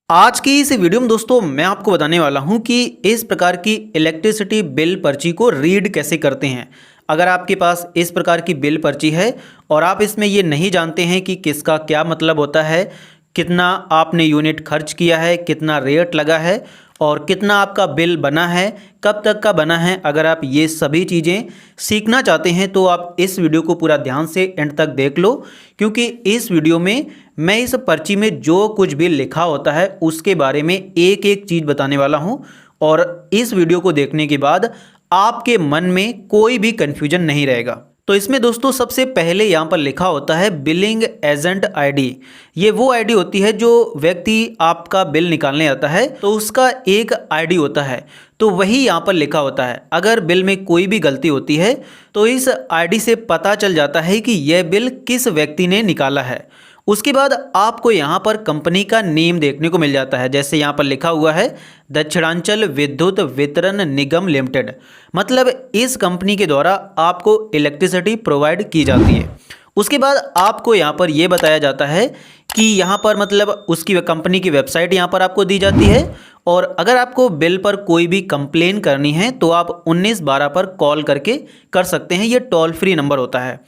आज की इस वीडियो में दोस्तों मैं आपको बताने वाला हूं कि इस प्रकार की इलेक्ट्रिसिटी बिल पर्ची को रीड कैसे करते हैं। अगर आपके पास इस प्रकार की बिल पर्ची है और आप इसमें ये नहीं जानते हैं कि किसका क्या मतलब होता है, कितना आपने यूनिट खर्च किया है, कितना रेट लगा है और कितना आपका बिल बना है, कब तक का बना है, अगर आप ये सभी चीज़ें सीखना चाहते हैं तो आप इस वीडियो को पूरा ध्यान से एंड तक देख लो, क्योंकि इस वीडियो में मैं इस पर्ची में जो कुछ भी लिखा होता है उसके बारे में एक एक चीज़ बताने वाला हूं और इस वीडियो को देखने के बाद आपके मन में कोई भी कन्फ्यूजन नहीं रहेगा। तो इसमें दोस्तों सबसे पहले यहाँ पर लिखा होता है बिलिंग एजेंट आईडी। ये वो आईडी होती है जो व्यक्ति आपका बिल निकालने आता है तो उसका एक आईडी होता है, तो वही यहाँ पर लिखा होता है। अगर बिल में कोई भी गलती होती है तो इस आईडी से पता चल जाता है कि यह बिल किस व्यक्ति ने निकाला है। उसके बाद आपको यहाँ पर कंपनी का नेम देखने को मिल जाता है, जैसे यहाँ पर लिखा हुआ है दक्षिणांचल विद्युत वितरण निगम लिमिटेड, मतलब इस कंपनी के द्वारा आपको इलेक्ट्रिसिटी प्रोवाइड की जाती है। उसके बाद आपको यहाँ पर ये बताया जाता है कि यहाँ पर मतलब उसकी कंपनी की वेबसाइट यहाँ पर आपको दी जाती है और अगर आपको बिल पर कोई भी कंप्लेन करनी है तो आप 1912 पर कॉल करके कर सकते हैं, ये टोल फ्री नंबर होता है।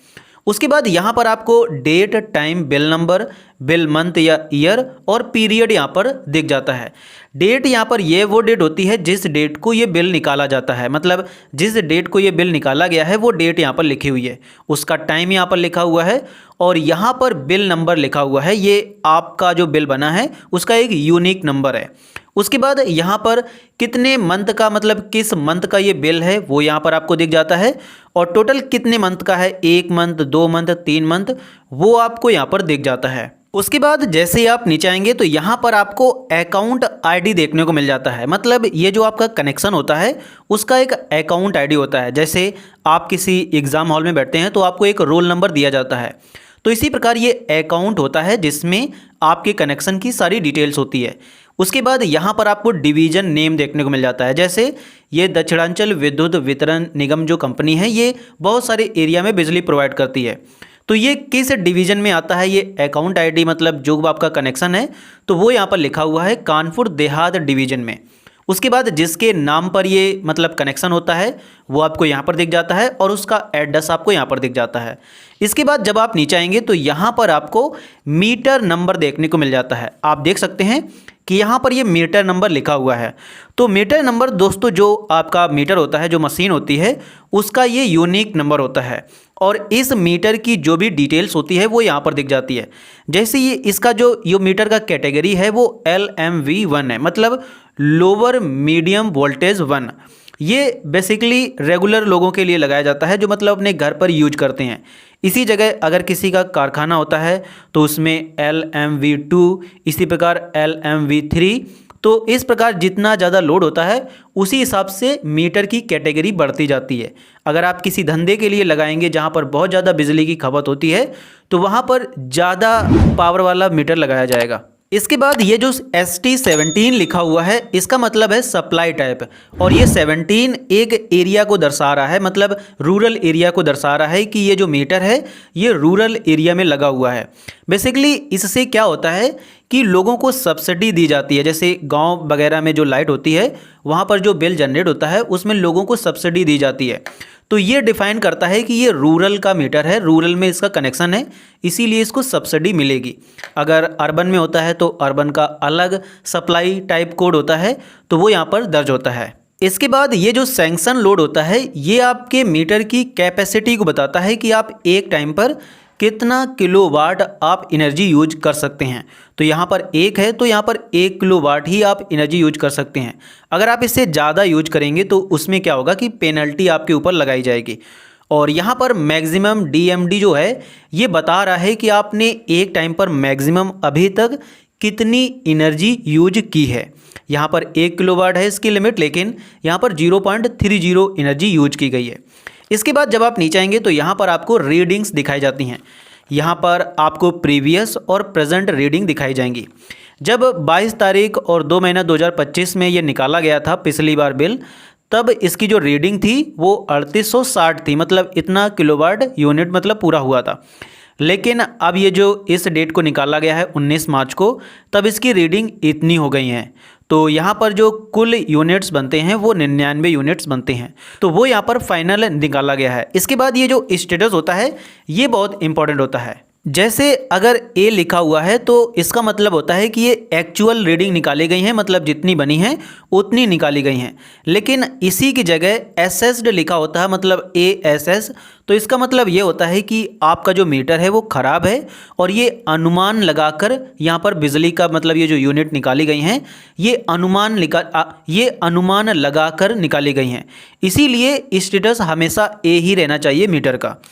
उसके बाद यहाँ पर आपको date, time, bill number, bill month या ईयर और पीरियड यहाँ पर दिख जाता है। डेट यहाँ पर ये वो डेट होती है जिस डेट को ये बिल निकाला जाता है, मतलब जिस डेट को ये बिल निकाला गया है वो डेट यहाँ पर लिखी हुई है। उसका टाइम यहाँ पर लिखा हुआ है और यहाँ पर बिल नंबर लिखा हुआ है, ये आपका जो बिल बना है उसका एक यूनिक नंबर है। उसके बाद यहाँ पर कितने मंथ का, मतलब किस मंथ का ये बिल है वो यहाँ पर आपको दिख जाता है और टोटल कितने मंथ का है, 1 मंथ, 2 मंथ, 3 मंथ, वो आपको यहाँ पर दिख जाता है। उसके बाद जैसे ही आप नीचे आएंगे तो यहाँ पर आपको अकाउंट आईडी देखने को मिल जाता है, मतलब ये जो आपका कनेक्शन होता है उसका एक अकाउंट आईडी होता है। जैसे आप किसी एग्ज़ाम हॉल में बैठते हैं तो आपको एक रोल नंबर दिया जाता है, तो इसी प्रकार ये अकाउंट होता है जिसमें आपके कनेक्शन की सारी डिटेल्स होती है। उसके बाद यहाँ पर आपको डिवीज़न नेम देखने को मिल जाता है, जैसे ये दक्षिणांचल विद्युत वितरण निगम जो कंपनी है ये बहुत सारे एरिया में बिजली प्रोवाइड करती है, तो ये किस डिवीज़न में आता है। ये अकाउंट आईडी मतलब जो आपका कनेक्शन है तो वो यहाँ पर लिखा हुआ है कानपुर देहात डिवीज़न में। उसके बाद जिसके नाम पर ये मतलब कनेक्शन होता है वो आपको यहाँ पर दिख जाता है और उसका एड्रेस आपको यहाँ पर दिख जाता है। इसके बाद जब आप नीचे आएंगे तो यहाँ पर आपको मीटर नंबर देखने को मिल जाता है। आप देख सकते हैं कि यहाँ पर ये मीटर नंबर लिखा हुआ है। तो मीटर नंबर दोस्तों जो आपका मीटर होता है, जो मशीन होती है, उसका ये यूनिक नंबर होता है और इस मीटर की जो भी डिटेल्स होती है वो यहाँ पर दिख जाती है। जैसे ये इसका जो मीटर का कैटेगरी है वो LMV1 है, मतलब लोअर मीडियम वोल्टेज 1। ये बेसिकली रेगुलर लोगों के लिए लगाया जाता है जो मतलब अपने घर पर यूज करते हैं। इसी जगह अगर किसी का कारखाना होता है तो उसमें LMV2, इसी प्रकार LMV3, तो इस प्रकार जितना ज़्यादा लोड होता है उसी हिसाब से मीटर की कैटेगरी बढ़ती जाती है। अगर आप किसी धंधे के लिए लगाएंगे जहाँ पर बहुत ज़्यादा बिजली की खपत होती है तो वहाँ पर ज़्यादा पावर वाला मीटर लगाया जाएगा। इसके बाद ये जो ST17 लिखा हुआ है इसका मतलब है सप्लाई टाइप, और ये 17 एक एरिया को दर्शा रहा है, मतलब रूरल एरिया को दर्शा रहा है कि ये जो मीटर है ये रूरल एरिया में लगा हुआ है। बेसिकली इससे क्या होता है कि लोगों को सब्सिडी दी जाती है, जैसे गांव वगैरह में जो लाइट होती है वहाँ पर जो बिल जनरेट होता है उसमें लोगों को सब्सिडी दी जाती है। तो ये डिफाइन करता है कि ये रूरल का मीटर है, रूरल में इसका कनेक्शन है, इसीलिए इसको सब्सिडी मिलेगी। अगर अर्बन में होता है तो अर्बन का अलग सप्लाई टाइप कोड होता है, तो वो यहाँ पर दर्ज होता है। इसके बाद ये जो सैंक्शन लोड होता है ये आपके मीटर की कैपेसिटी को बताता है कि आप एक टाइम पर कितना किलोवाट आप एनर्जी यूज कर सकते हैं। तो यहाँ पर 1 है तो यहाँ पर 1 किलोवाट ही आप एनर्जी यूज कर सकते हैं। अगर आप इससे ज़्यादा यूज करेंगे तो उसमें क्या होगा कि पेनल्टी आपके ऊपर लगाई जाएगी। और यहाँ पर मैक्सिमम DMD जो है ये बता रहा है कि आपने एक टाइम पर मैक्सिमम अभी तक कितनी एनर्जी यूज की है। यहाँ पर 1 किलोवाट है इसकी लिमिट, लेकिन यहाँ पर 0.30 एनर्जी यूज की गई है। इसके बाद जब आप नीचे आएंगे तो यहाँ पर आपको रीडिंग्स दिखाई जाती हैं। यहाँ पर आपको प्रीवियस और प्रेजेंट रीडिंग दिखाई जाएंगी। जब 22 तारीख और 2 महीना 2025 में ये निकाला गया था पिछली बार बिल, तब इसकी जो रीडिंग थी वो 3860 थी, मतलब इतना किलोवाट यूनिट मतलब पूरा हुआ था। लेकिन अब ये जो इस डेट को निकाला गया है 19 मार्च को, तब इसकी रीडिंग इतनी हो गई है। तो यहाँ पर जो कुल यूनिट्स बनते हैं वो 99 यूनिट्स बनते हैं। तो वो यहाँ पर फाइनल निकाला गया है। इसके बाद ये जो स्टेटस होता है ये बहुत इंपॉर्टेंट होता है। जैसे अगर ए लिखा हुआ है तो इसका मतलब होता है कि ये एक्चुअल रीडिंग निकाली गई हैं, मतलब जितनी बनी हैं उतनी निकाली गई हैं। लेकिन इसी की जगह एसएसड लिखा होता है, मतलब ASS, तो इसका मतलब ये होता है कि आपका जो मीटर है वो ख़राब है और ये अनुमान लगाकर यहाँ पर बिजली का मतलब ये जो यूनिट निकाली गई हैं ये अनुमान लगाकर निकाली गई हैं। इसीलिए स्टेटस हमेशा ए ही रहना चाहिए मीटर का।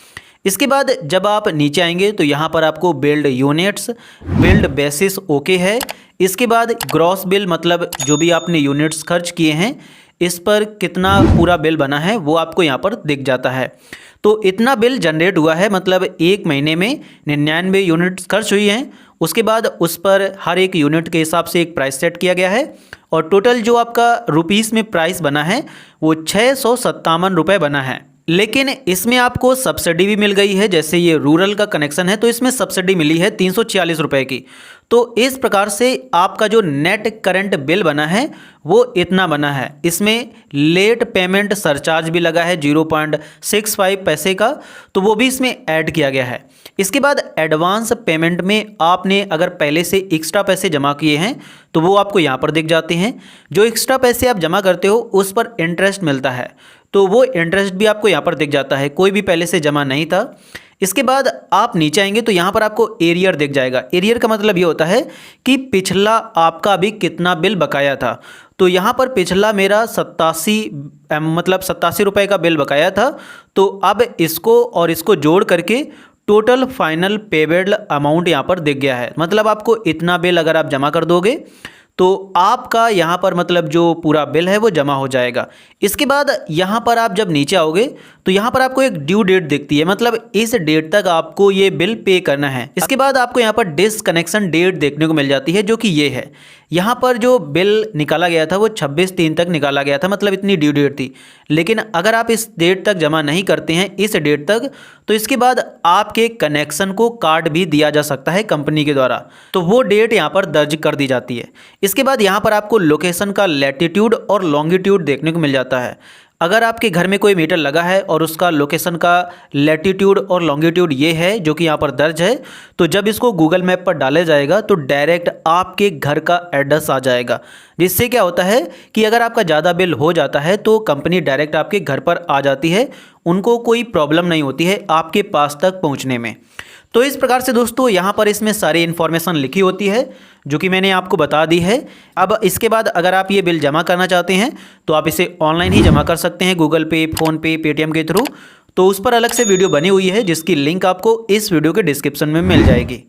इसके बाद जब आप नीचे आएंगे तो यहाँ पर आपको build units, build basis okay है। इसके बाद ग्रॉस बिल, मतलब जो भी आपने यूनिट्स खर्च किए हैं इस पर कितना पूरा बिल बना है वो आपको यहाँ पर दिख जाता है। तो इतना बिल जनरेट हुआ है, मतलब एक महीने में 99 यूनिट्स खर्च हुई हैं। उसके बाद उस पर हर एक यूनिट के हिसाब से एक प्राइस सेट किया गया है और टोटल जो आपका रुपीस में प्राइस बना है वो 657 रुपये बना है। लेकिन इसमें आपको सब्सिडी भी मिल गई है। जैसे ये रूरल का कनेक्शन है तो इसमें सब्सिडी मिली है 346 रुपये की। तो इस प्रकार से आपका जो नेट करंट बिल बना है वो इतना बना है। इसमें लेट पेमेंट सरचार्ज भी लगा है 0.65 पैसे का, तो वो भी इसमें ऐड किया गया है। इसके बाद एडवांस पेमेंट में आपने अगर पहले से एक्स्ट्रा पैसे जमा किए हैं तो वो आपको यहाँ पर दिख जाते हैं। जो एक्स्ट्रा पैसे आप जमा करते हो उस पर इंटरेस्ट मिलता है, तो वो इंटरेस्ट भी आपको यहाँ पर दिख जाता है, कोई भी पहले से जमा नहीं था। इसके बाद आप नीचे आएंगे तो यहाँ पर आपको एरियर दिख जाएगा। एरियर का मतलब ये होता है कि पिछला आपका अभी कितना बिल बकाया था। तो यहाँ पर पिछला मेरा 87 रुपये का बिल बकाया था। तो अब इसको और इसको जोड़ करके टोटल फाइनल पेबल अमाउंट यहाँ पर दिख गया है। मतलब आपको इतना बिल अगर आप जमा कर दोगे तो आपका यहाँ पर मतलब जो पूरा बिल है वो जमा हो जाएगा। इसके बाद यहाँ पर आप जब नीचे आओगे तो यहाँ पर आपको एक ड्यू डेट दिखती है, मतलब इस डेट तक आपको ये बिल पे करना है। इसके बाद आपको यहाँ पर डिसकनेक्शन डेट देखने को मिल जाती है, जो कि ये है। यहाँ पर जो बिल निकाला गया था वो 26/3 तक निकाला गया था, मतलब इतनी ड्यू डेट थी। लेकिन अगर आप इस डेट तक जमा नहीं करते हैं, इस डेट तक, तो इसके बाद आपके कनेक्शन को काट भी दिया जा सकता है कंपनी के द्वारा। तो वो डेट यहाँ पर दर्ज कर दी जाती है। इसके बाद यहाँ पर आपको लोकेशन का लैटिट्यूड और लॉन्गिट्यूड देखने को मिल जाता है। अगर आपके घर में कोई मीटर लगा है और उसका लोकेशन का लैटिट्यूड और लॉन्गिट्यूड ये है जो कि यहाँ पर दर्ज है, तो जब इसको गूगल मैप पर डाला जाएगा तो डायरेक्ट आपके घर का एड्रेस आ जाएगा। जिससे क्या होता है कि अगर आपका ज़्यादा बिल हो जाता है तो कंपनी डायरेक्ट आपके घर पर आ जाती है, उनको कोई प्रॉब्लम नहीं होती है आपके पास तक पहुँचने में। तो इस प्रकार से दोस्तों यहाँ पर इसमें सारी इन्फॉर्मेशन लिखी होती है जो कि मैंने आपको बता दी है। अब इसके बाद अगर आप ये बिल जमा करना चाहते हैं तो आप इसे ऑनलाइन ही जमा कर सकते हैं, गूगल पे, फ़ोनपे, पेटीएम के थ्रू। तो उस पर अलग से वीडियो बनी हुई है जिसकी लिंक आपको इस वीडियो के डिस्क्रिप्शन में मिल जाएगी।